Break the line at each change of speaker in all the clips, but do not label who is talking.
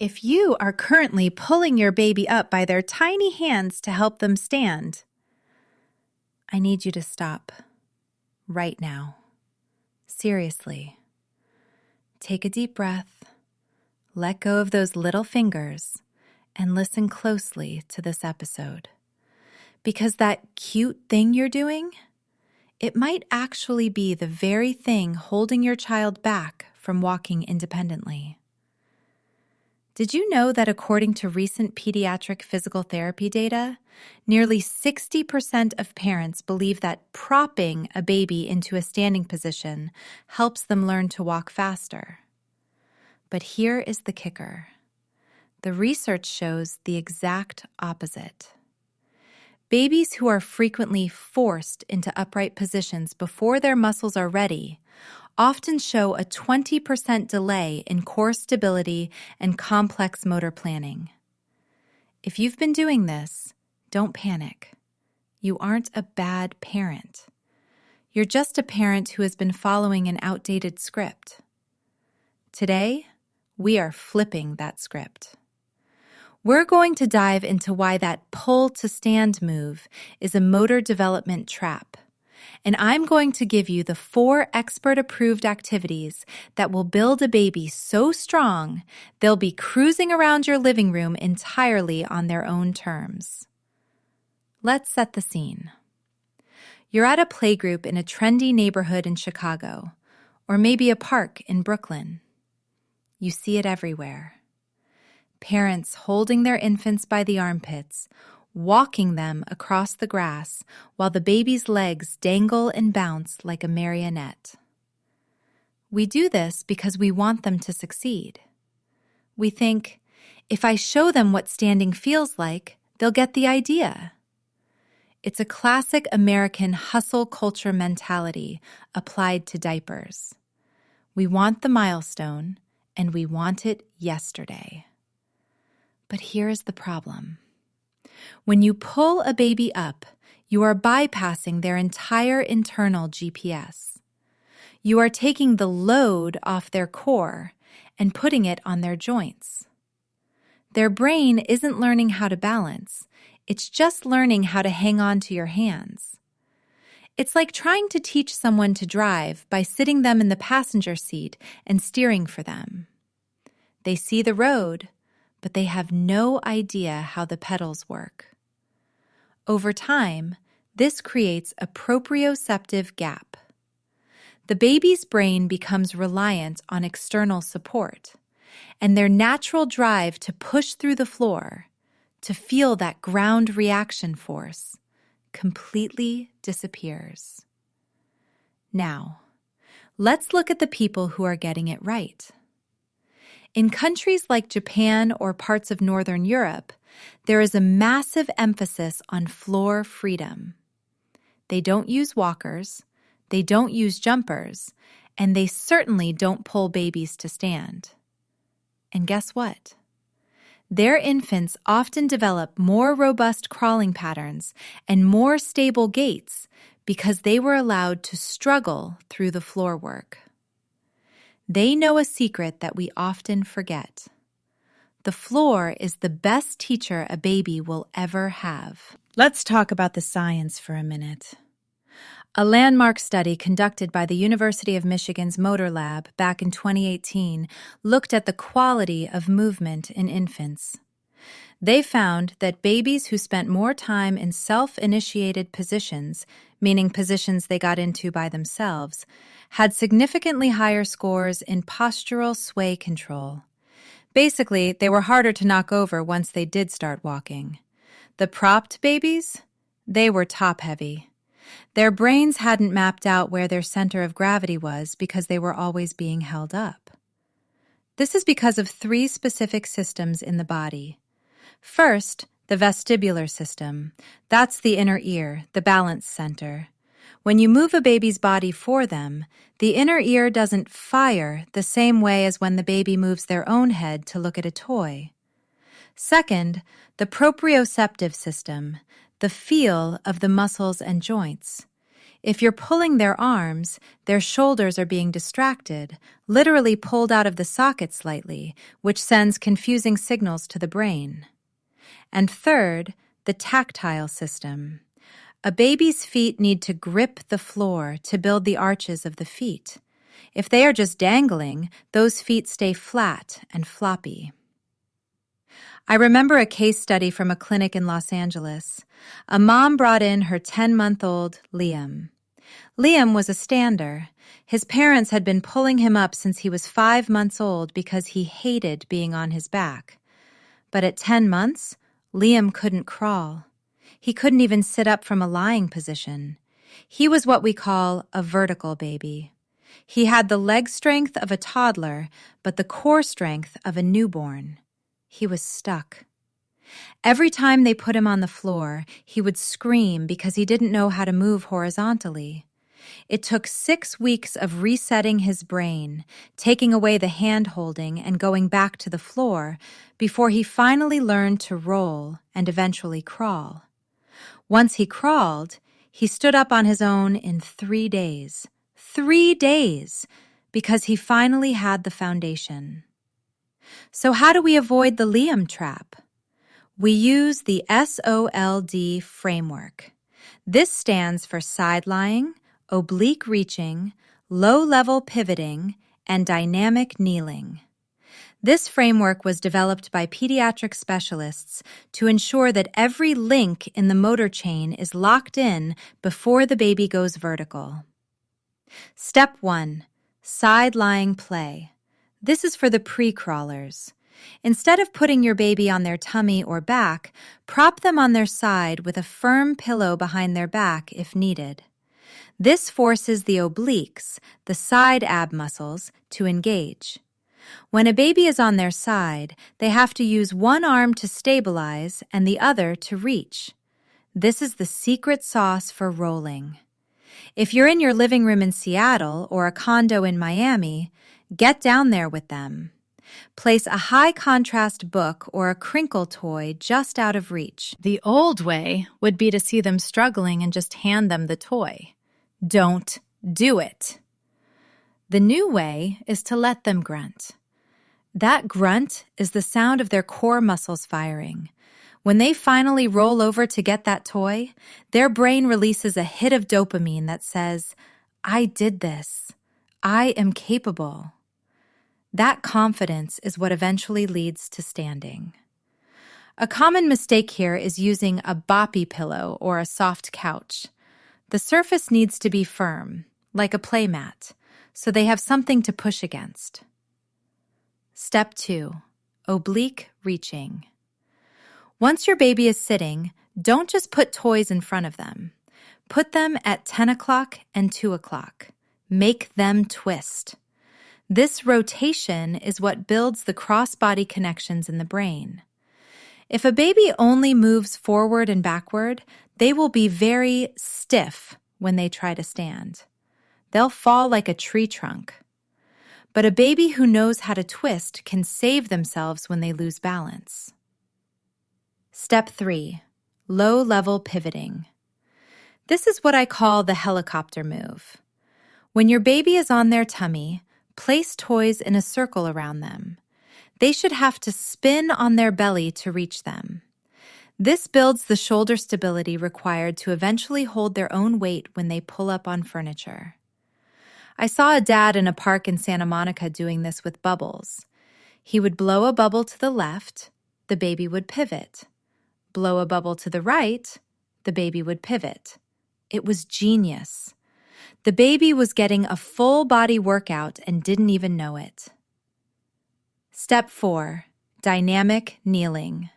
If you are currently pulling your baby up by their tiny hands to help them stand, I need you to stop right now. Seriously. Take a deep breath, let go of those little fingers, and listen closely to this episode. Because that cute thing you're doing, it might actually be the very thing holding your child back from walking independently. Did you know that according to recent pediatric physical therapy data, nearly 60% of parents believe that propping a baby into a standing position helps them learn to walk faster? But here is the kicker. The research shows the exact opposite. Babies who are frequently forced into upright positions before their muscles are ready often show a 20% delay in core stability and complex motor planning. If you've been doing this, don't panic. You aren't a bad parent. You're just a parent who has been following an outdated script. Today, we are flipping that script. We're going to dive into why that pull to stand move is a motor development trap. And I'm going to give you the 4 expert-approved activities that will build a baby so strong they'll be cruising around your living room entirely on their own terms. Let's set the scene. You're at a playgroup in a trendy neighborhood in Chicago, or maybe a park in Brooklyn. You see it everywhere. Parents holding their infants by the armpits, walking them across the grass while the baby's legs dangle and bounce like a marionette. We do this because we want them to succeed. We think, if I show them what standing feels like, they'll get the idea. It's a classic American hustle culture mentality applied to diapers. We want the milestone, and we want it yesterday. But here's the problem. When you pull a baby up, you are bypassing their entire internal GPS. You are taking the load off their core and putting it on their joints. Their brain isn't learning how to balance. It's just learning how to hang on to your hands. It's like trying to teach someone to drive by sitting them in the passenger seat and steering for them. They see the road, but they have no idea how the pedals work. Over time, this creates a proprioceptive gap. The baby's brain becomes reliant on external support, and their natural drive to push through the floor, to feel that ground reaction force, completely disappears. Now, let's look at the people who are getting it right. In countries like Japan or parts of Northern Europe, there is a massive emphasis on floor freedom. They don't use walkers, they don't use jumpers, and they certainly don't pull babies to stand. And guess what? Their infants often develop more robust crawling patterns and more stable gaits because they were allowed to struggle through the floor work. They know a secret that we often forget. The floor is the best teacher a baby will ever have. Let's talk about the science for a minute. A landmark study conducted by the University of Michigan's Motor Lab back in 2018 looked at the quality of movement in infants. They found that babies who spent more time in self-initiated positions, meaning positions they got into by themselves, had significantly higher scores in postural sway control. Basically, they were harder to knock over once they did start walking. The propped babies? They were top-heavy. Their brains hadn't mapped out where their center of gravity was because they were always being held up. This is because of 3 specific systems in the body. First, the vestibular system. That's the inner ear, the balance center. When you move a baby's body for them, the inner ear doesn't fire the same way as when the baby moves their own head to look at a toy. Second, the proprioceptive system, the feel of the muscles and joints. If you're pulling their arms, their shoulders are being distracted, literally pulled out of the socket slightly, which sends confusing signals to the brain. And third, the tactile system. A baby's feet need to grip the floor to build the arches of the feet. If they are just dangling, those feet stay flat and floppy. I remember a case study from a clinic in Los Angeles. A mom brought in her 10-month-old Liam. Liam was a stander. His parents had been pulling him up since he was 5 months old because he hated being on his back. But at 10 months, Liam couldn't crawl. He couldn't even sit up from a lying position. He was what we call a vertical baby. He had the leg strength of a toddler, but the core strength of a newborn. He was stuck. Every time they put him on the floor, he would scream because he didn't know how to move horizontally. It took 6 weeks of resetting his brain, taking away the hand-holding and going back to the floor before he finally learned to roll and eventually crawl. Once he crawled, he stood up on his own in 3 days. 3 days! Because he finally had the foundation. So how do we avoid the Liam trap? We use the S.O.L.D framework. This stands for side-lying, oblique reaching, low-level pivoting, and dynamic kneeling. This framework was developed by pediatric specialists to ensure that every link in the motor chain is locked in before the baby goes vertical. Step 1. Side-lying play. This is for the pre-crawlers. Instead of putting your baby on their tummy or back, prop them on their side with a firm pillow behind their back if needed. This forces the obliques, the side ab muscles, to engage. When a baby is on their side, they have to use one arm to stabilize and the other to reach. This is the secret sauce for rolling. If you're in your living room in Seattle or a condo in Miami, get down there with them. Place a high-contrast book or a crinkle toy just out of reach. The old way would be to see them struggling and just hand them the toy. Don't do it. The new way is to let them grunt. That grunt is the sound of their core muscles firing. When they finally roll over to get that toy, their brain releases a hit of dopamine that says, "I did this. I am capable." That confidence is what eventually leads to standing. A common mistake here is using a boppy pillow or a soft couch. The surface needs to be firm, like a play mat, so they have something to push against. Step 2. Oblique reaching. Once your baby is sitting, don't just put toys in front of them. Put them at 10 o'clock and 2 o'clock. Make them twist. This rotation is what builds the cross-body connections in the brain. If a baby only moves forward and backward, they will be very stiff when they try to stand. They'll fall like a tree trunk. But a baby who knows how to twist can save themselves when they lose balance. Step 3. Low-level pivoting. This is what I call the helicopter move. When your baby is on their tummy, place toys in a circle around them. They should have to spin on their belly to reach them. This builds the shoulder stability required to eventually hold their own weight when they pull up on furniture. I saw a dad in a park in Santa Monica doing this with bubbles. He would blow a bubble to the left, the baby would pivot. Blow a bubble to the right, the baby would pivot. It was genius. The baby was getting a full body workout and didn't even know it. Step 4. Dynamic kneeling.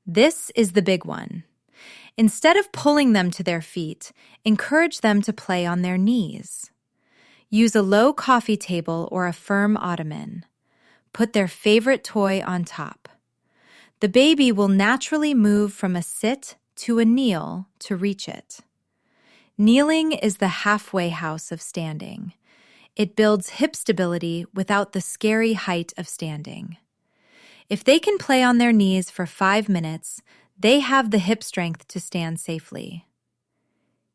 This is the big one. Instead of pulling them to their feet, encourage them to play on their knees. Use a low coffee table or a firm ottoman. Put their favorite toy on top. The baby will naturally move from a sit to a kneel to reach it. Kneeling is the halfway house of standing. It builds hip stability without the scary height of standing. If they can play on their knees for 5 minutes, they have the hip strength to stand safely.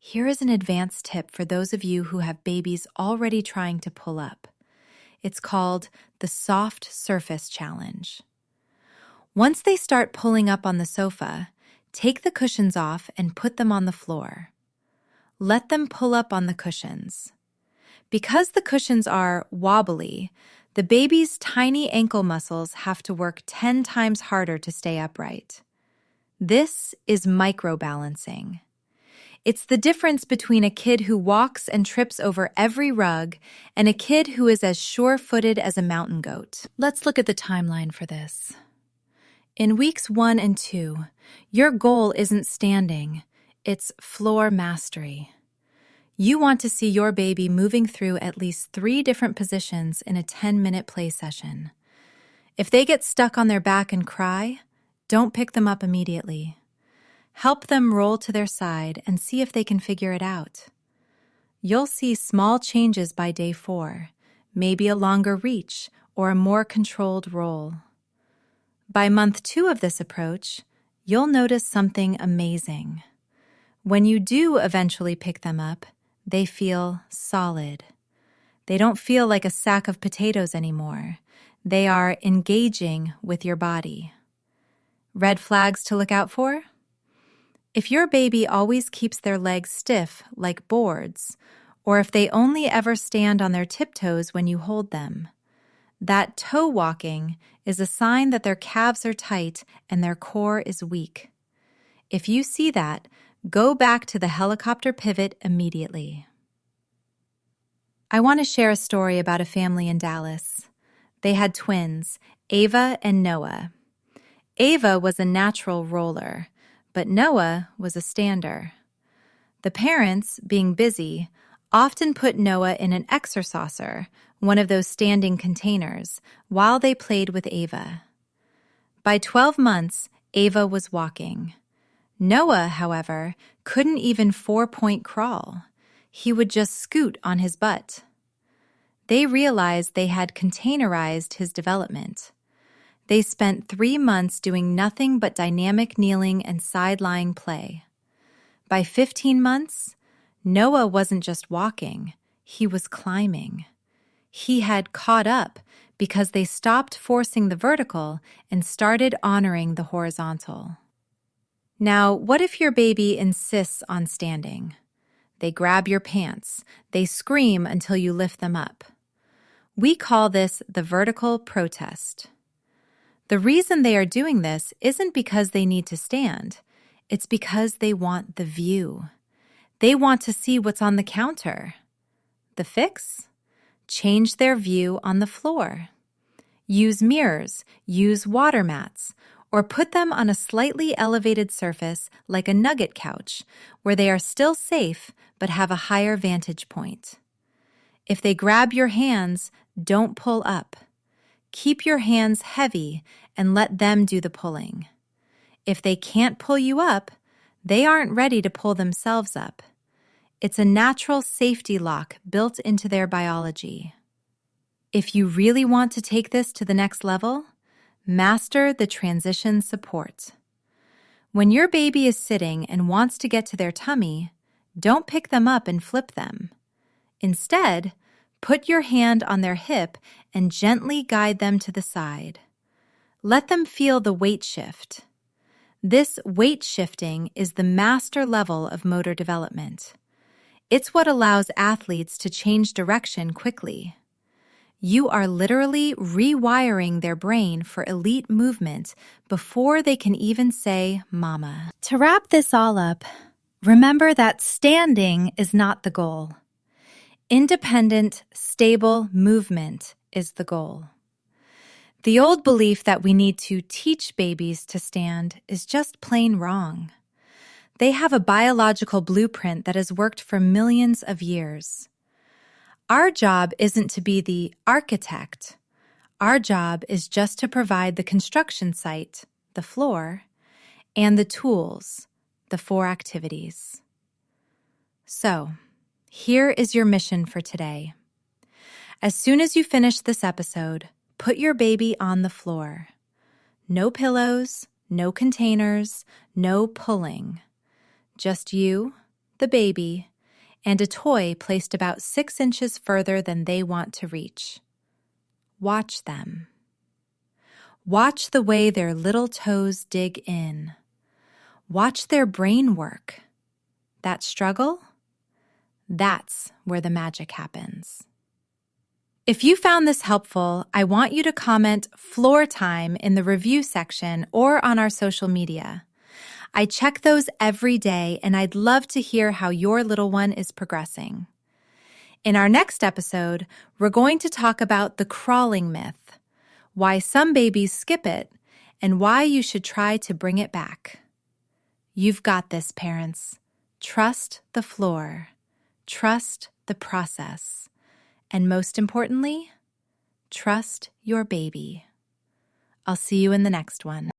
Here is an advanced tip for those of you who have babies already trying to pull up. It's called the Soft Surface Challenge. Once they start pulling up on the sofa, take the cushions off and put them on the floor. Let them pull up on the cushions. Because the cushions are wobbly, the baby's tiny ankle muscles have to work 10 times harder to stay upright. This is microbalancing. It's the difference between a kid who walks and trips over every rug and a kid who is as sure-footed as a mountain goat. Let's look at the timeline for this. In weeks 1 and 2, your goal isn't standing, it's floor mastery. You want to see your baby moving through at least 3 different positions in a 10-minute play session. If they get stuck on their back and cry, don't pick them up immediately. Help them roll to their side and see if they can figure it out. You'll see small changes by day 4, maybe a longer reach or a more controlled roll. By month 2 of this approach, you'll notice something amazing. When you do eventually pick them up, they feel solid. They don't feel like a sack of potatoes anymore. They are engaging with your body. Red flags to look out for? If your baby always keeps their legs stiff like boards, or if they only ever stand on their tiptoes when you hold them, that toe walking is a sign that their calves are tight and their core is weak. If you see that, go back to the helicopter pivot immediately. I want to share a story about a family in Dallas. They had twins, Ava and Noah. Ava was a natural roller, but Noah was a stander. The parents, being busy, often put Noah in an exercisor, one of those standing containers, while they played with Ava. By 12 months, Ava was walking. Noah, however, couldn't even 4-point crawl. He would just scoot on his butt. They realized they had containerized his development. They spent 3 months doing nothing but dynamic kneeling and side-lying play. By 15 months, Noah wasn't just walking, he was climbing. He had caught up because they stopped forcing the vertical and started honoring the horizontal. Now, what if your baby insists on standing? They grab your pants. They scream until you lift them up. We call this the vertical protest. The reason they are doing this isn't because they need to stand. It's because they want the view. They want to see what's on the counter. The fix? Change their view on the floor. Use mirrors, use water mats, or put them on a slightly elevated surface like a nugget couch, where they are still safe but have a higher vantage point. If they grab your hands, don't pull up. Keep your hands heavy and let them do the pulling. If they can't pull you up, they aren't ready to pull themselves up. It's a natural safety lock built into their biology. If you really want to take this to the next level, master the transition support. When your baby is sitting and wants to get to their tummy, don't pick them up and flip them. Instead, put your hand on their hip and gently guide them to the side. Let them feel the weight shift. This weight shifting is the master level of motor development. It's what allows athletes to change direction quickly. You are literally rewiring their brain for elite movement before they can even say mama. To wrap this all up, remember that standing is not the goal. Independent, stable movement is the goal. The old belief that we need to teach babies to stand is just plain wrong. They have a biological blueprint that has worked for millions of years. Our job isn't to be the architect. Our job is just to provide the construction site, the floor, and the tools, the 4 activities. So, here is your mission for today. As soon as you finish this episode, put your baby on the floor. No pillows, no containers, no pulling. Just you, the baby, and a toy placed about 6 inches further than they want to reach. Watch them. Watch the way their little toes dig in. Watch their brain work. That struggle? That's where the magic happens. If you found this helpful, I want you to comment "floor time" in the review section or on our social media. I check those every day, and I'd love to hear how your little one is progressing. In our next episode, we're going to talk about the crawling myth, why some babies skip it, and why you should try to bring it back. You've got this, parents. Trust the floor. Trust the process. And most importantly, trust your baby. I'll see you in the next one.